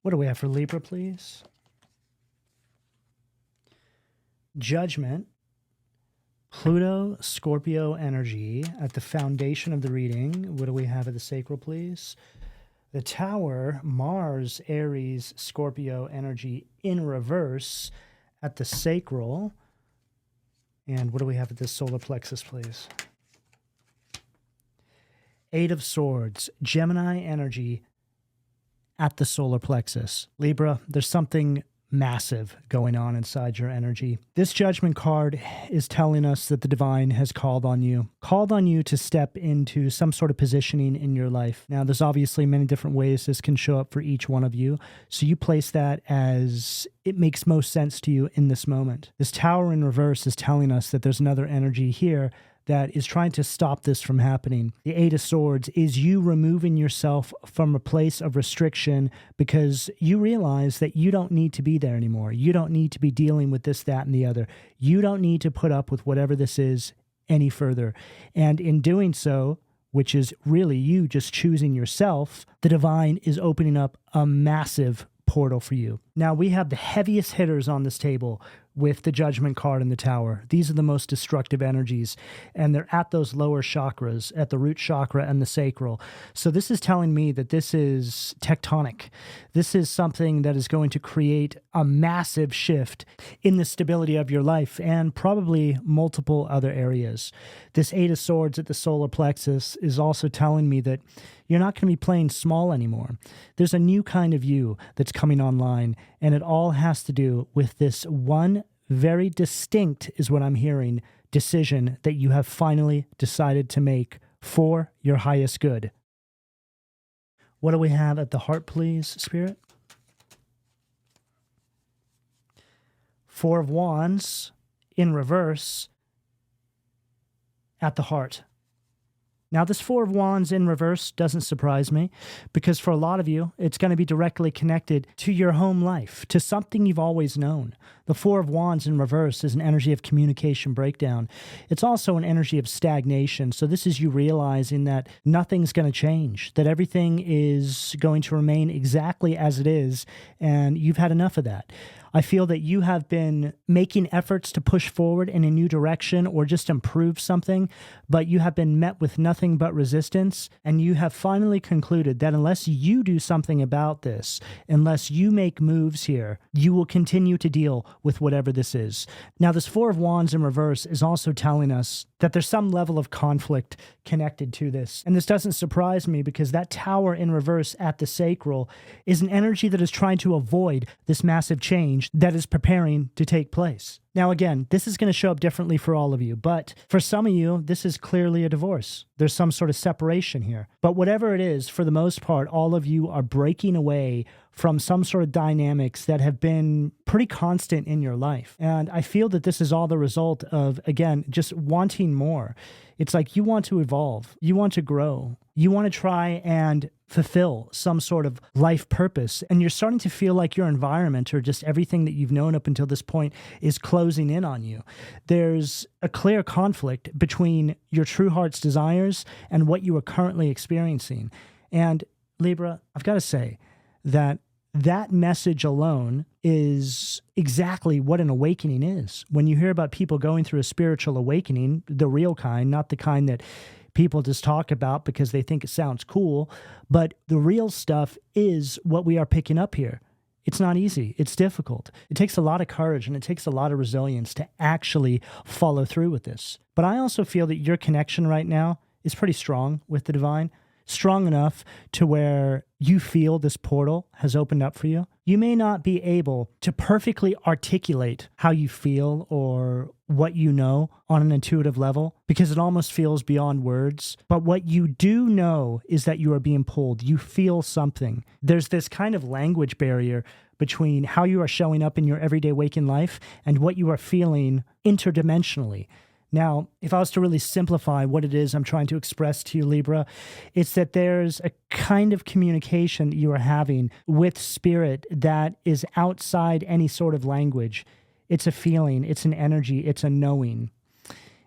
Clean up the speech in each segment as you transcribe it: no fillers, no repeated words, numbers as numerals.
What do we have for Libra, please? Judgment, Pluto, Scorpio energy at the foundation of the reading. What do we have at the sacral, please? The Tower, Mars, Aries, Scorpio energy in reverse at the sacral. And what do we have at the solar plexus, please? Eight of Swords, Gemini energy at the solar plexus. Libra, there's something massive going on inside your energy. This Judgment card is telling us that the divine has called on you to step into some sort of positioning in your life. Now, there's obviously many different ways this can show up for each one of you, so you place that as it makes most sense to you in this moment. This Tower in reverse is telling us that there's another energy here that is trying to stop this from happening. The Eight of Swords is you removing yourself from a place of restriction because you realize that you don't need to be there anymore. You don't need to be dealing with this, that, and the other. You don't need to put up with whatever this is any further. And in doing so, which is really you just choosing yourself, the divine is opening up a massive portal for you. Now, we have the heaviest hitters on this table with the Judgment card in the Tower. These are the most destructive energies, and they're at those lower chakras, at the root chakra and the sacral. So this is telling me that this is tectonic. This is something that is going to create a massive shift in the stability of your life and probably multiple other areas. This Eight of Swords at the solar plexus is also telling me that you're not going to be playing small anymore. There's a new kind of you that's coming online, and it all has to do with this one very distinct, is what I'm hearing, decision that you have finally decided to make for your highest good. What do we have at the heart, please, Spirit? Four of Wands in reverse at the heart. Now, this Four of Wands in reverse doesn't surprise me because for a lot of you, it's going to be directly connected to your home life, to something you've always known. The Four of Wands in reverse is an energy of communication breakdown. It's also an energy of stagnation. So this is you realizing that nothing's going to change, that everything is going to remain exactly as it is, and you've had enough of that. I feel that you have been making efforts to push forward in a new direction or just improve something, but you have been met with nothing but resistance, and you have finally concluded that unless you do something about this, unless you make moves here, you will continue to deal with whatever this is. Now, this Four of Wands in reverse is also telling us that there's some level of conflict connected to this. And this doesn't surprise me because that Tower in reverse at the sacral is an energy that is trying to avoid this massive change that is preparing to take place. Now, again, this is going to show up differently for all of you, but for some of you, this is clearly a divorce. There's some sort of separation here. But whatever it is, for the most part, all of you are breaking away from some sort of dynamics that have been pretty constant in your life. And I feel that this is all the result of, again, just wanting more. It's like you want to evolve, you want to grow, you want to try and fulfill some sort of life purpose. And you're starting to feel like your environment or just everything that you've known up until this point is closing in on you. There's a clear conflict between your true heart's desires and what you are currently experiencing. And Libra, I've got to say that that message alone is exactly what an awakening is. When you hear about people going through a spiritual awakening, the real kind, not the kind that people just talk about because they think it sounds cool, but the real stuff is what we are picking up here. It's not easy. It's difficult. It takes a lot of courage and it takes a lot of resilience to actually follow through with this. But I also feel that your connection right now is pretty strong with the divine. Strong enough to where you feel this portal has opened up for you. You may not be able to perfectly articulate how you feel or what you know on an intuitive level because it almost feels beyond words. But what you do know is that you are being pulled. You feel something. There's this kind of language barrier between how you are showing up in your everyday waking life and what you are feeling interdimensionally. Now, if I was to really simplify what it is I'm trying to express to you, Libra, it's that there's a kind of communication that you are having with spirit that is outside any sort of language. It's a feeling, it's an energy, it's a knowing.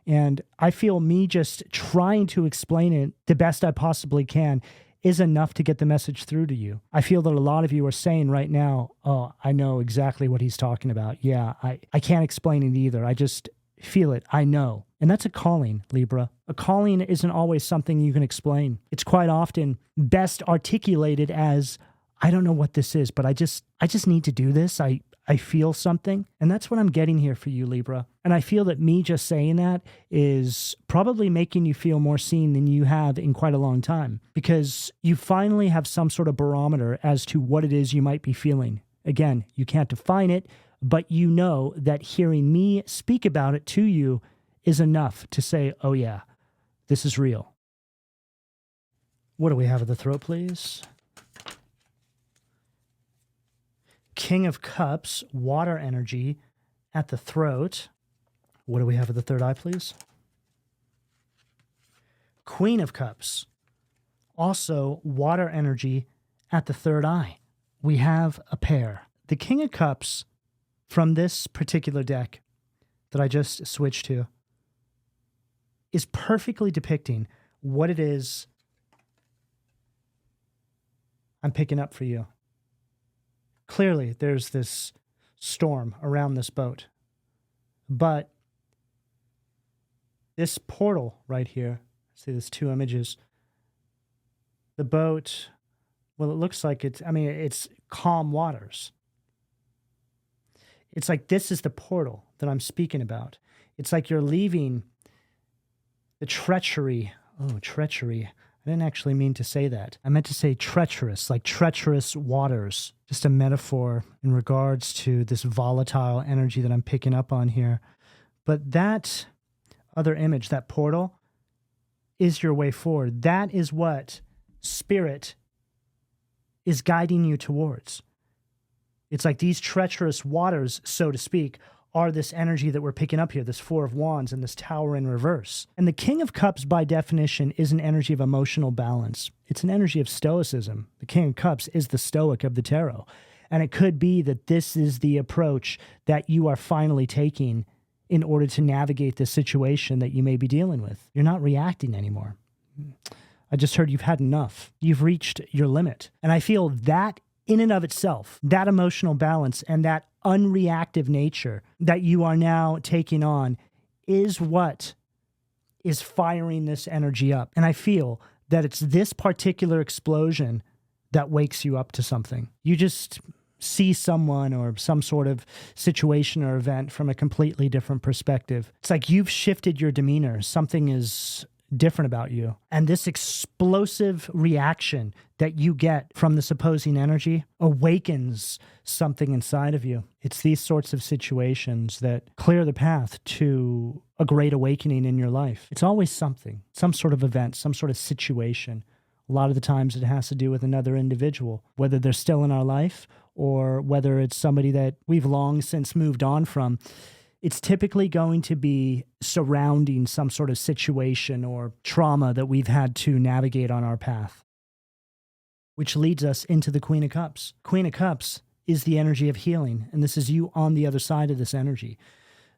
And I feel me just trying to explain it the best I possibly can is enough to get the message through to you. I feel that a lot of you are saying right now, oh, I know exactly what he's talking about. Yeah, I can't explain it either. I just feel it. I know. And that's a calling, Libra. A calling isn't always something you can explain. It's quite often best articulated as, I don't know what this is, but I just need to do this. I feel something. And that's what I'm getting here for you, Libra. And I feel that me just saying that is probably making you feel more seen than you have in quite a long time, because you finally have some sort of barometer as to what it is you might be feeling. Again, you can't define it, but you know that hearing me speak about it to you is enough to say, oh yeah, this is real. What do we have at the throat, please? King of Cups, water energy at the throat. What do we have at the third eye, please? Queen of Cups, also water energy at the third eye. We have a pair. The King of Cups from this particular deck that I just switched to is perfectly depicting what it is I'm picking up for you. Clearly, there's this storm around this boat. But this portal right here, see there's two images. The boat, well, it looks like it's calm waters. It's like this is the portal that I'm speaking about. It's like you're leaving the treachery. Oh, treachery. I didn't actually mean to say that. I meant to say treacherous, like treacherous waters. Just a metaphor in regards to this volatile energy that I'm picking up on here. But that other image, that portal, is your way forward. That is what Spirit is guiding you towards. It's like these treacherous waters, so to speak, are this energy that we're picking up here, this Four of Wands and this Tower in reverse. And the King of Cups, by definition, is an energy of emotional balance. It's an energy of stoicism. The King of Cups is the stoic of the tarot. And it could be that this is the approach that you are finally taking in order to navigate the situation that you may be dealing with. You're not reacting anymore. I just heard you've had enough. You've reached your limit. And I feel that in and of itself, that emotional balance and that unreactive nature that you are now taking on is what is firing this energy up. And I feel that it's this particular explosion that wakes you up to something. You just see someone or some sort of situation or event from a completely different perspective. It's like you've shifted your demeanor. Something is different about you. And this explosive reaction that you get from this opposing energy awakens something inside of you. It's these sorts of situations that clear the path to a great awakening in your life. It's always something, some sort of event, some sort of situation. A lot of the times it has to do with another individual, whether they're still in our life or whether it's somebody that we've long since moved on from. It's typically going to be surrounding some sort of situation or trauma that we've had to navigate on our path, which leads us into the Queen of Cups. Queen of Cups is the energy of healing, and this is you on the other side of this energy.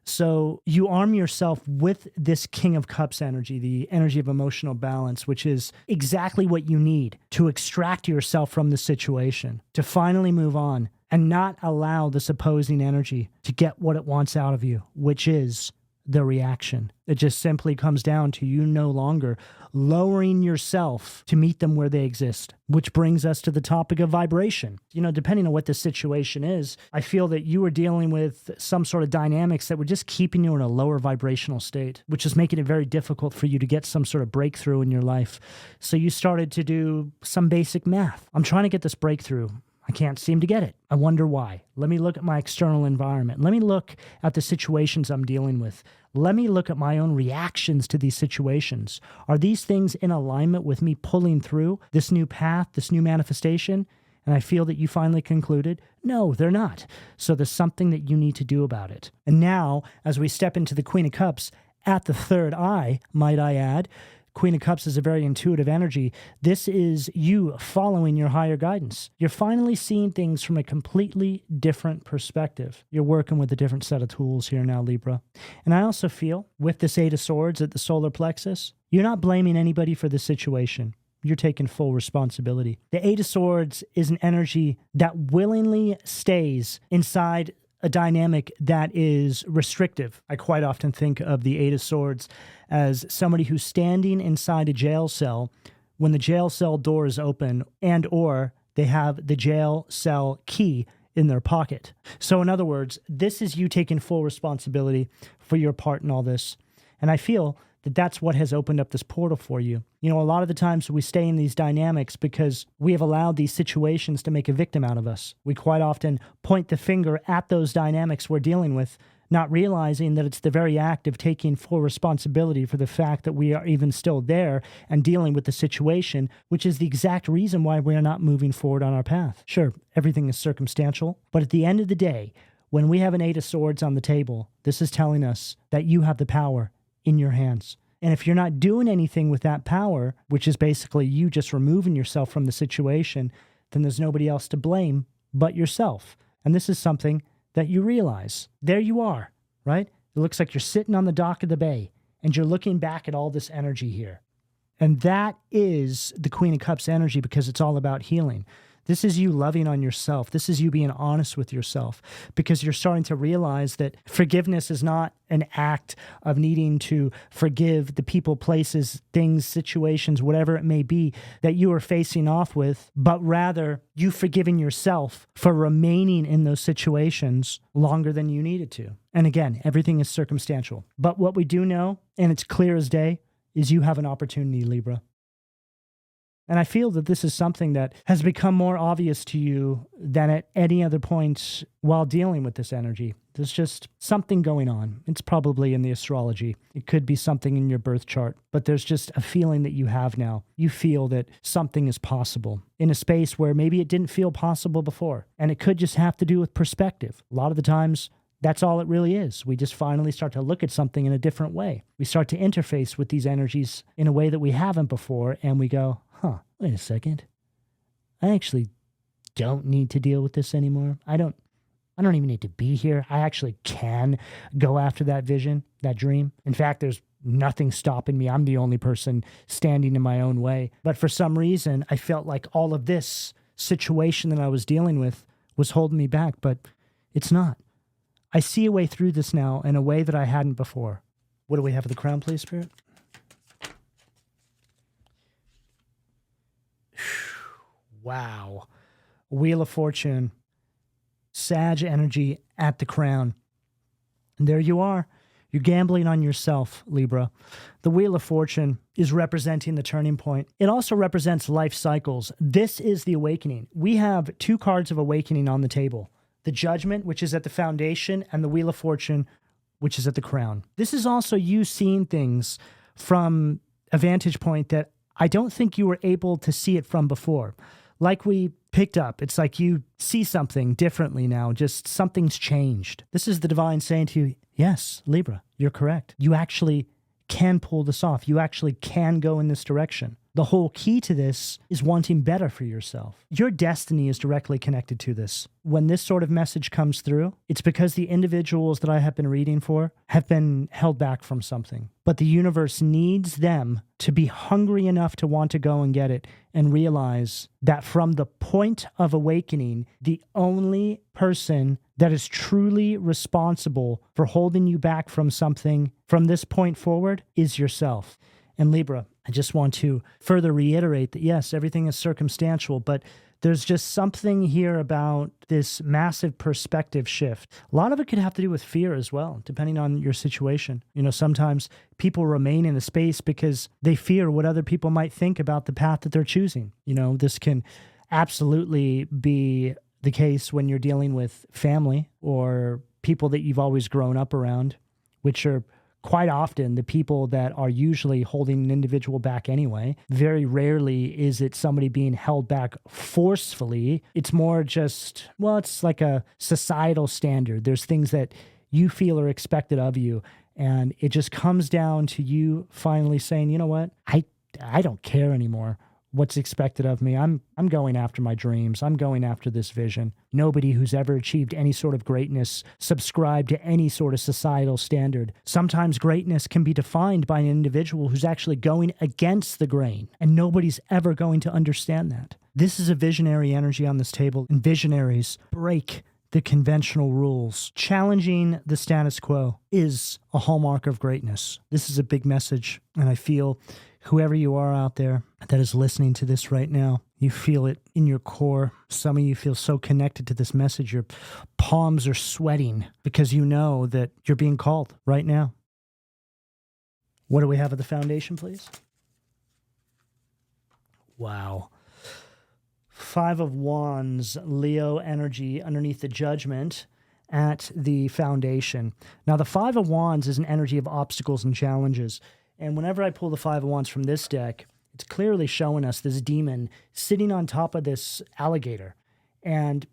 So you arm yourself with this King of Cups energy, the energy of emotional balance, which is exactly what you need to extract yourself from the situation, to finally move on and not allow this opposing energy to get what it wants out of you, which is the reaction. It just simply comes down to you no longer lowering yourself to meet them where they exist, which brings us to the topic of vibration. You know, depending on what the situation is, I feel that you were dealing with some sort of dynamics that were just keeping you in a lower vibrational state, which is making it very difficult for you to get some sort of breakthrough in your life. So you started to do some basic math. I'm trying to get this breakthrough. I can't seem to get it. I wonder why. Let me look at my external environment. Let me look at the situations I'm dealing with. Let me look at my own reactions to these situations. Are these things in alignment with me pulling through this new path, this new manifestation? And I feel that you finally concluded, no, they're not. So there's something that you need to do about it. And now, as we step into the Queen of Cups, at the third eye, might I add, Queen of Cups is a very intuitive energy. This is you following your higher guidance. You're finally seeing things from a completely different perspective. You're working with a different set of tools here now, Libra. And I also feel with this Eight of Swords at the solar plexus, you're not blaming anybody for the situation. You're taking full responsibility. The Eight of Swords is an energy that willingly stays inside a dynamic that is restrictive. I quite often think of the Eight of Swords as somebody who's standing inside a jail cell when the jail cell door is open and or they have the jail cell key in their pocket. So in other words, this is you taking full responsibility for your part in all this. And I feel that that's what has opened up this portal for you. You know, a lot of the times we stay in these dynamics because we have allowed these situations to make a victim out of us. We quite often point the finger at those dynamics we're dealing with, not realizing that it's the very act of taking full responsibility for the fact that we are even still there and dealing with the situation, which is the exact reason why we are not moving forward on our path. Sure, everything is circumstantial, but at the end of the day, when we have an Eight of Swords on the table, this is telling us that you have the power in your hands. And if you're not doing anything with that power, which is basically you just removing yourself from the situation, then there's nobody else to blame but yourself. And this is something that you realize. There you are, right? It looks like you're sitting on the dock of the bay and you're looking back at all this energy here. And that is the Queen of Cups energy because it's all about healing. This is you loving on yourself. This is you being honest with yourself because you're starting to realize that forgiveness is not an act of needing to forgive the people, places, things, situations, whatever it may be that you are facing off with, but rather you forgiving yourself for remaining in those situations longer than you needed to. And again, everything is circumstantial. But what we do know, and it's clear as day, is you have an opportunity, Libra. And I feel that this is something that has become more obvious to you than at any other point while dealing with this energy. There's just something going on. It's probably in the astrology. It could be something in your birth chart, but there's just a feeling that you have now. You feel that something is possible in a space where maybe it didn't feel possible before. And it could just have to do with perspective. A lot of the times, that's all it really is. We just finally start to look at something in a different way. We start to interface with these energies in a way that we haven't before, and we go, wait a second. I actually don't need to deal with this anymore. I don't even need to be here. I actually can go after that vision, that dream. In fact, there's nothing stopping me. I'm the only person standing in my own way. But for some reason, I felt like all of this situation that I was dealing with was holding me back, but it's not. I see a way through this now in a way that I hadn't before. What do we have at the crown, please, Spirit? Wow. Wheel of Fortune. Sag energy at the crown. And there you are. You're gambling on yourself, Libra. The Wheel of Fortune is representing the turning point. It also represents life cycles. This is the awakening. We have two cards of awakening on the table. The Judgment, which is at the foundation, and the Wheel of Fortune, which is at the crown. This is also you seeing things from a vantage point that I don't think you were able to see it from before. Like we picked up, it's like you see something differently now, just something's changed. This is the divine saying to you, yes, Libra, you're correct. You actually can pull this off. You actually can go in this direction. The whole key to this is wanting better for yourself. Your destiny is directly connected to this. When this sort of message comes through, it's because the individuals that I have been reading for have been held back from something. But the universe needs them to be hungry enough to want to go and get it and realize that from the point of awakening, the only person that is truly responsible for holding you back from something from this point forward is yourself. And Libra, I just want to further reiterate that, yes, everything is circumstantial, but there's just something here about this massive perspective shift. A lot of it could have to do with fear as well, depending on your situation. You know, sometimes people remain in a space because they fear what other people might think about the path that they're choosing. You know, this can absolutely be the case when you're dealing with family or people that you've always grown up around, which are quite often the people that are usually holding an individual back anyway. Very rarely is it somebody being held back forcefully. It's more just, well, it's like a societal standard. There's things that you feel are expected of you. And it just comes down to you finally saying, you know what, I don't care anymore what's expected of me. I'm going after my dreams. I'm going after this vision. Nobody who's ever achieved any sort of greatness subscribed to any sort of societal standard. Sometimes greatness can be defined by an individual who's actually going against the grain, and nobody's ever going to understand that. This is a visionary energy on this table, and visionaries break the conventional rules. Challenging the status quo is a hallmark of greatness. This is a big message, and I feel whoever you are out there that is listening to this right now, you feel it in your core. Some of you feel so connected to this message, your palms are sweating because you know that you're being called right now. What do we have at the foundation, please? Wow. 5 of Wands, Leo energy underneath the Judgment at the foundation. Now, the 5 of Wands is an energy of obstacles and challenges. And whenever I pull the 5 of Wands from this deck, it's clearly showing us this demon sitting on top of this alligator. And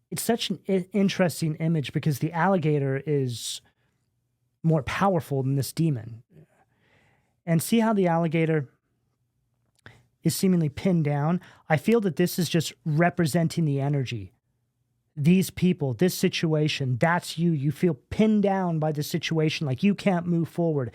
it's such an interesting image because the alligator is more powerful than this demon. And see how the alligator is seemingly pinned down? I feel that this is just representing the energy. These people, this situation, that's you. You feel pinned down by the situation, like you can't move forward.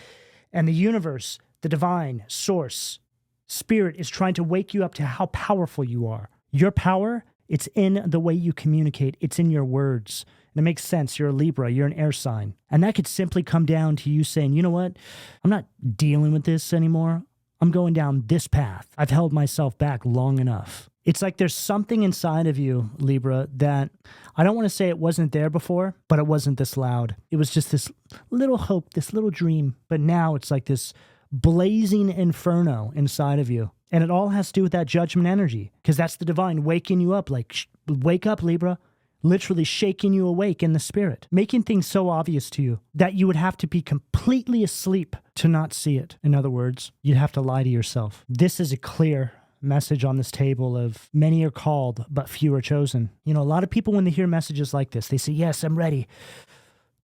And the universe, the divine source, spirit is trying to wake you up to how powerful you are. Your power, it's in the way you communicate. It's in your words. And it makes sense. You're a Libra. You're an air sign. And that could simply come down to you saying, you know what? I'm not dealing with this anymore. I'm going down this path. I've held myself back long enough. It's like there's something inside of you, Libra, that I don't want to say it wasn't there before, but it wasn't this loud. It was just this little hope, this little dream. But now it's like this blazing inferno inside of you. And it all has to do with that judgment energy, because that's the divine waking you up, like, wake up, Libra. Literally shaking you awake in the spirit, making things so obvious to you that you would have to be completely asleep to not see it. In other words, you'd have to lie to yourself. This is a clear message on this table of many are called, but few are chosen. You know, a lot of people, when they hear messages like this, they say, yes, I'm ready.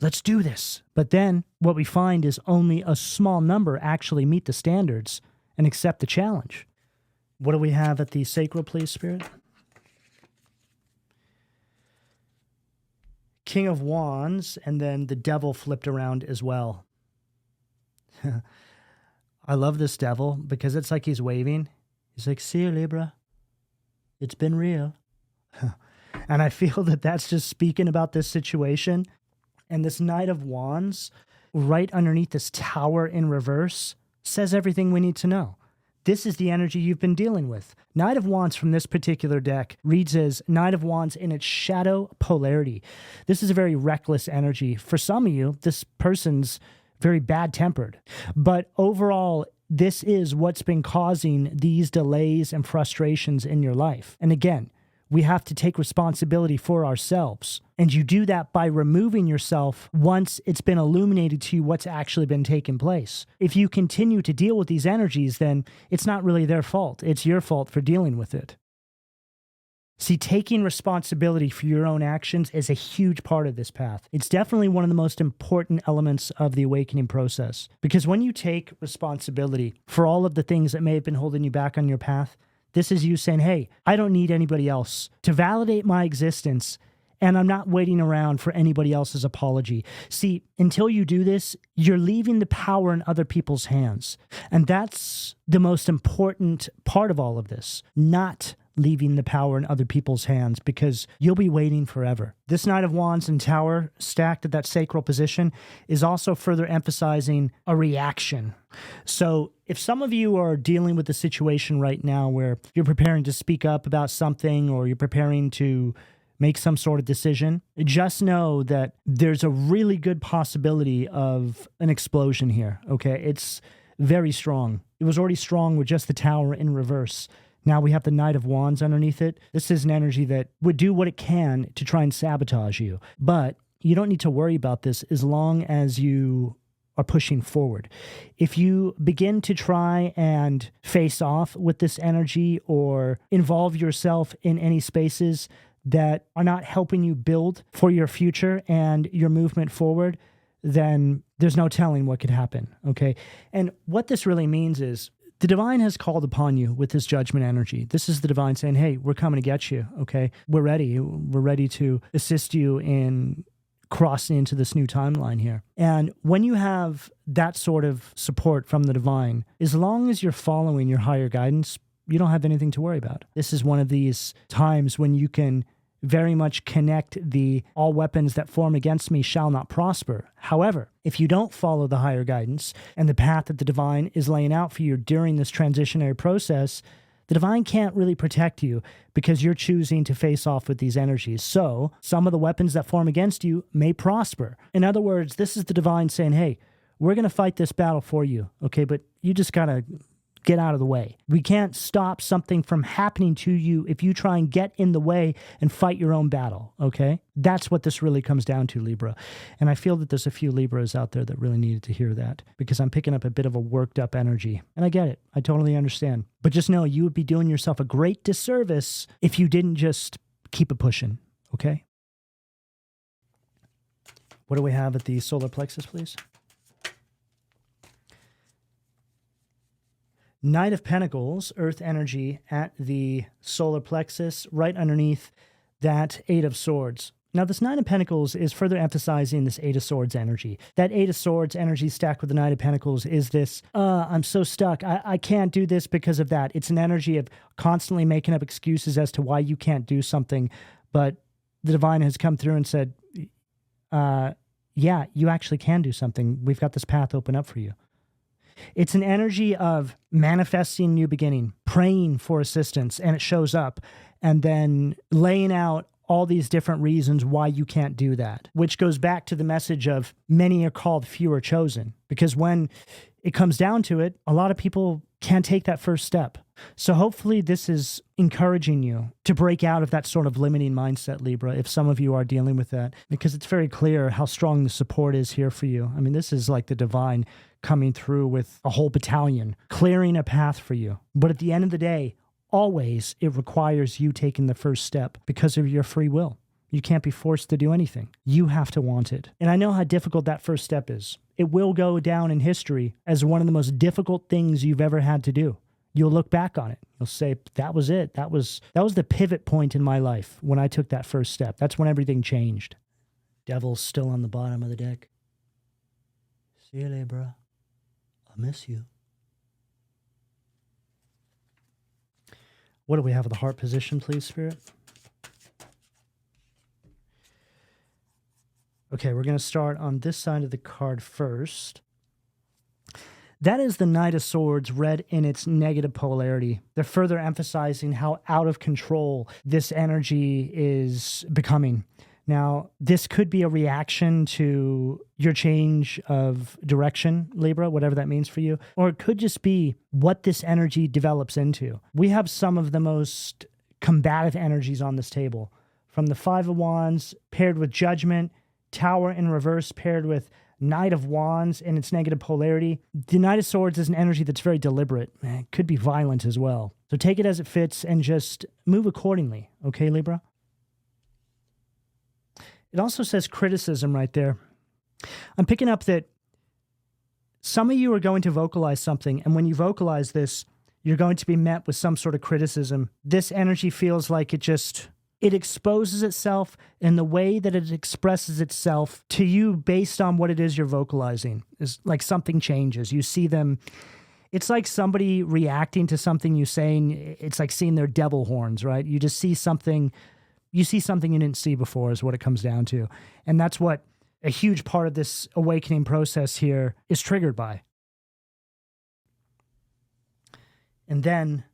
Let's do this. But then what we find is only a small number actually meet the standards and accept the challenge. What do we have at the sacral, please, Spirit? King of Wands, and then the devil flipped around as well. I love this devil because it's like he's waving. He's like, see you, Libra. It's been real. And I feel that that's just speaking about this situation. And this Knight of Wands, right underneath this tower in reverse, says everything we need to know. This is the energy you've been dealing with. Knight of Wands from this particular deck reads as Knight of Wands in its shadow polarity. This is a very reckless energy. For some of you, this person's very bad-tempered. But overall, this is what's been causing these delays and frustrations in your life. And again, we have to take responsibility for ourselves. And you do that by removing yourself once it's been illuminated to you what's actually been taking place. If you continue to deal with these energies, then it's not really their fault. It's your fault for dealing with it. See, taking responsibility for your own actions is a huge part of this path. It's definitely one of the most important elements of the awakening process. Because when you take responsibility for all of the things that may have been holding you back on your path, this is you saying, hey, I don't need anybody else to validate my existence, and I'm not waiting around for anybody else's apology. See, until you do this, you're leaving the power in other people's hands. And that's the most important part of all of this, not leaving the power in other people's hands, because you'll be waiting forever. This Knight of Wands and Tower stacked at that sacral position is also further emphasizing a reaction. So if some of you are dealing with a situation right now where you're preparing to speak up about something, or you're preparing to make some sort of decision, just know that there's a really good possibility of an explosion here, okay? It's very strong. It was already strong with just the Tower in reverse. Now we have the Knight of Wands underneath it. This is an energy that would do what it can to try and sabotage you. But you don't need to worry about this as long as you are pushing forward. If you begin to try and face off with this energy or involve yourself in any spaces that are not helping you build for your future and your movement forward, then there's no telling what could happen, okay? And what this really means is The divine has called upon you with this judgment energy. This is the divine saying, hey, we're coming to get you, okay? We're ready. We're ready to assist you in crossing into this new timeline here. And when you have that sort of support from the divine, as long as you're following your higher guidance, you don't have anything to worry about. This is one of these times when you can very much connect the all weapons that form against me shall not prosper. However, if you don't follow the higher guidance and the path that the divine is laying out for you during this transitionary process, the divine can't really protect you because you're choosing to face off with these energies. So some of the weapons that form against you may prosper. In other words, this is the divine saying, hey, we're going to fight this battle for you, okay? But you just got to get out of the way. We can't stop something from happening to you if you try and get in the way and fight your own battle, okay? That's what this really comes down to, Libra. And I feel that there's a few Libras out there that really needed to hear that because I'm picking up a bit of a worked up energy. And I get it. I totally understand. But just know you would be doing yourself a great disservice if you didn't just keep it pushing, okay? What do we have at the solar plexus, please? Knight of Pentacles, earth energy at the solar plexus, right underneath that Eight of Swords. Now, this Nine of Pentacles is further emphasizing this Eight of Swords energy. That Eight of Swords energy stacked with the Nine of Pentacles is this, I'm so stuck. I can't do this because of that. It's an energy of constantly making up excuses as to why you can't do something. But the divine has come through and said, yeah, you actually can do something. We've got this path open up for you. It's an energy of manifesting new beginning, praying for assistance, and it shows up, and then laying out all these different reasons why you can't do that, which goes back to the message of many are called, few are chosen. Because when it comes down to it, a lot of people can't take that first step. So hopefully this is encouraging you to break out of that sort of limiting mindset, Libra, if some of you are dealing with that, because it's very clear how strong the support is here for you. I mean, this is like the divine coming through with a whole battalion, clearing a path for you. But at the end of the day, always it requires you taking the first step because of your free will. You can't be forced to do anything. You have to want it. And I know how difficult that first step is. It will go down in history as one of the most difficult things you've ever had to do. You'll look back on it. You'll say, that was it. That was the pivot point in my life when I took that first step. That's when everything changed. Devil's still on the bottom of the deck. See you, Libra. I miss you. What do we have at the heart position, please, Spirit? Okay, we're going to start on this side of the card first. That is the Knight of Swords read in its negative polarity. They're further emphasizing how out of control this energy is becoming. Now, this could be a reaction to your change of direction, Libra, whatever that means for you, or it could just be what this energy develops into. We have some of the most combative energies on this table, from the Five of Wands paired with Judgment, Tower in reverse paired with Knight of Wands in its negative polarity. The Knight of Swords is an energy that's very deliberate. It could be violent as well. So take it as it fits and just move accordingly, okay, Libra? It also says criticism right there. I'm picking up that some of you are going to vocalize something, and when you vocalize this, you're going to be met with some sort of criticism. This energy feels like it exposes itself in the way that it expresses itself to you based on what it is you're vocalizing. It's like something changes. You see them. It's like somebody reacting to something you're saying. It's like seeing their devil horns, right? You just see something. You see something you didn't see before is what it comes down to. And that's what a huge part of this awakening process here is triggered by. And then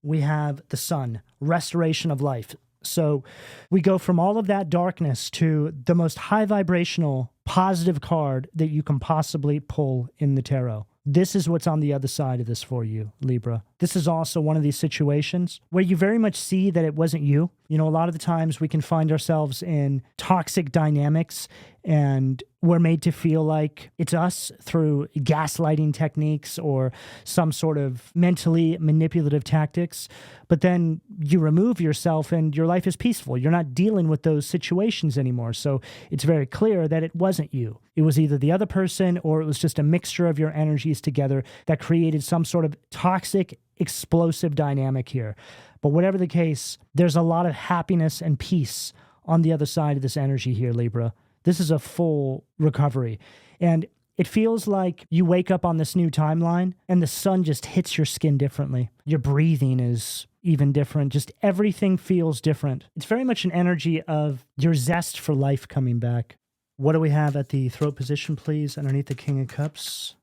we have the sun, restoration of life. So we go from all of that darkness to the most high vibrational, positive card that you can possibly pull in the tarot. This is what's on the other side of this for you, Libra. This is also one of these situations where you very much see that it wasn't you. You know, a lot of the times we can find ourselves in toxic dynamics and we're made to feel like it's us through gaslighting techniques or some sort of mentally manipulative tactics. But then you remove yourself and your life is peaceful. You're not dealing with those situations anymore. So it's very clear that it wasn't you. It was either the other person or it was just a mixture of your energies together that created some sort of toxic, explosive dynamic here. But whatever the case, there's a lot of happiness and peace on the other side of this energy here, Libra. This is a full recovery. And it feels like you wake up on this new timeline and the sun just hits your skin differently. Your breathing is even different. Just everything feels different. It's very much an energy of your zest for life coming back. What do we have at the throat position, please, underneath the King of Cups?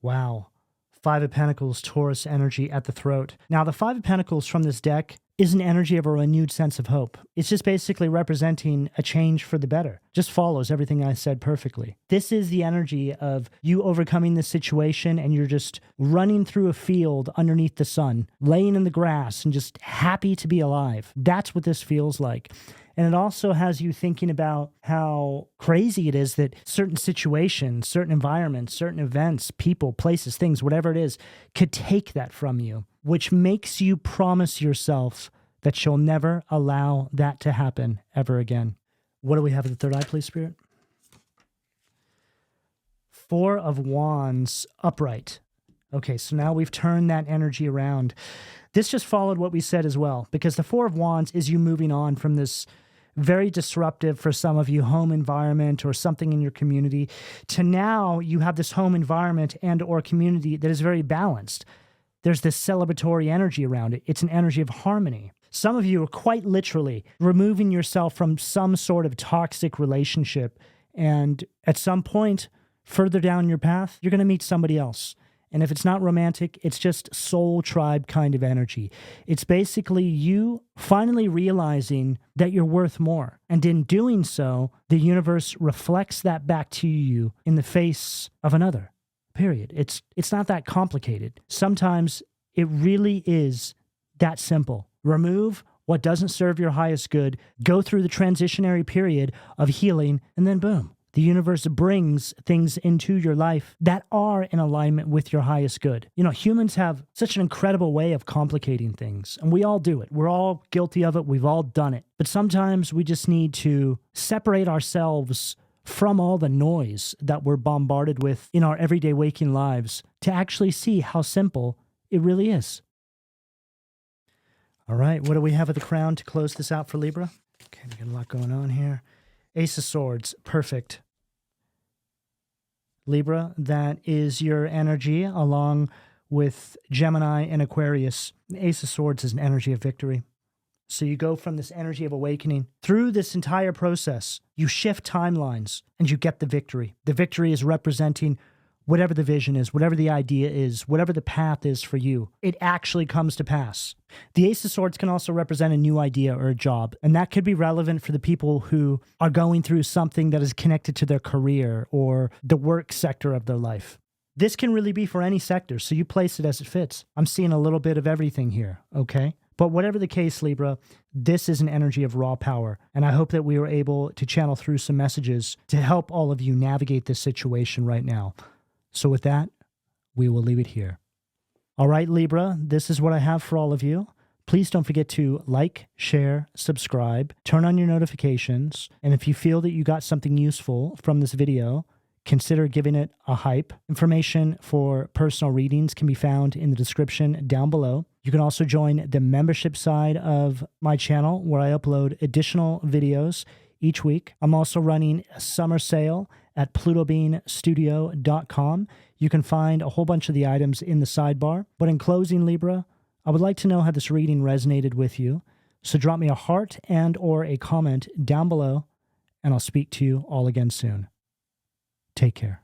Wow. Five of Pentacles, Taurus energy at the throat. Now, the Five of Pentacles from this deck is an energy of a renewed sense of hope. It's just basically representing a change for the better. Just follows everything I said perfectly. This is the energy of you overcoming this situation and you're just running through a field underneath the sun, laying in the grass and just happy to be alive. That's what this feels like. And it also has you thinking about how crazy it is that certain situations, certain environments, certain events, people, places, things, whatever it is, could take that from you, which makes you promise yourself that you'll never allow that to happen ever again. What do we have at the third eye, please, Spirit? Four of Wands upright. Okay, so now we've turned that energy around. This just followed what we said as well, because the Four of Wands is you moving on from this very disruptive, for some of you, home environment or something in your community, to now you have this home environment and or community that is very balanced. There's this celebratory energy around it. It's an energy of harmony. Some of you are quite literally removing yourself from some sort of toxic relationship, and at some point further down your path, you're going to meet somebody else. And if it's not romantic, it's just soul tribe kind of energy. It's basically you finally realizing that you're worth more. And in doing so, the universe reflects that back to you in the face of another, period. It's not that complicated. Sometimes it really is that simple. Remove what doesn't serve your highest good, go through the transitionary period of healing, and then boom. The universe brings things into your life that are in alignment with your highest good. You know, humans have such an incredible way of complicating things, and we all do it. We're all guilty of it. We've all done it. But sometimes we just need to separate ourselves from all the noise that we're bombarded with in our everyday waking lives to actually see how simple it really is. All right, what do we have at the crown to close this out for Libra? Okay, we got a lot going on here. Ace of Swords, perfect. Libra, that is your energy along with Gemini and Aquarius. Ace of Swords is an energy of victory. So you go from this energy of awakening through this entire process. You shift timelines and you get the victory. The victory is representing whatever the vision is, whatever the idea is, whatever the path is for you. It actually comes to pass. The Ace of Swords can also represent a new idea or a job, and that could be relevant for the people who are going through something that is connected to their career or the work sector of their life. This can really be for any sector, so you place it as it fits. I'm seeing a little bit of everything here, okay? But whatever the case, Libra, this is an energy of raw power, and I hope that we were able to channel through some messages to help all of you navigate this situation right now. So with that, we will leave it here. All right, Libra, this is what I have for all of you. Please don't forget to like, share, subscribe, turn on your notifications, and if you feel that you got something useful from this video, consider giving it a hype. Information for personal readings can be found in the description down below. You can also join the membership side of my channel where I upload additional videos each week. I'm also running a summer sale at PLUTOBEANstudio.com. You can find a whole bunch of the items in the sidebar. But in closing, Libra, I would like to know how this reading resonated with you. So drop me a heart and or a comment down below, and I'll speak to you all again soon. Take care.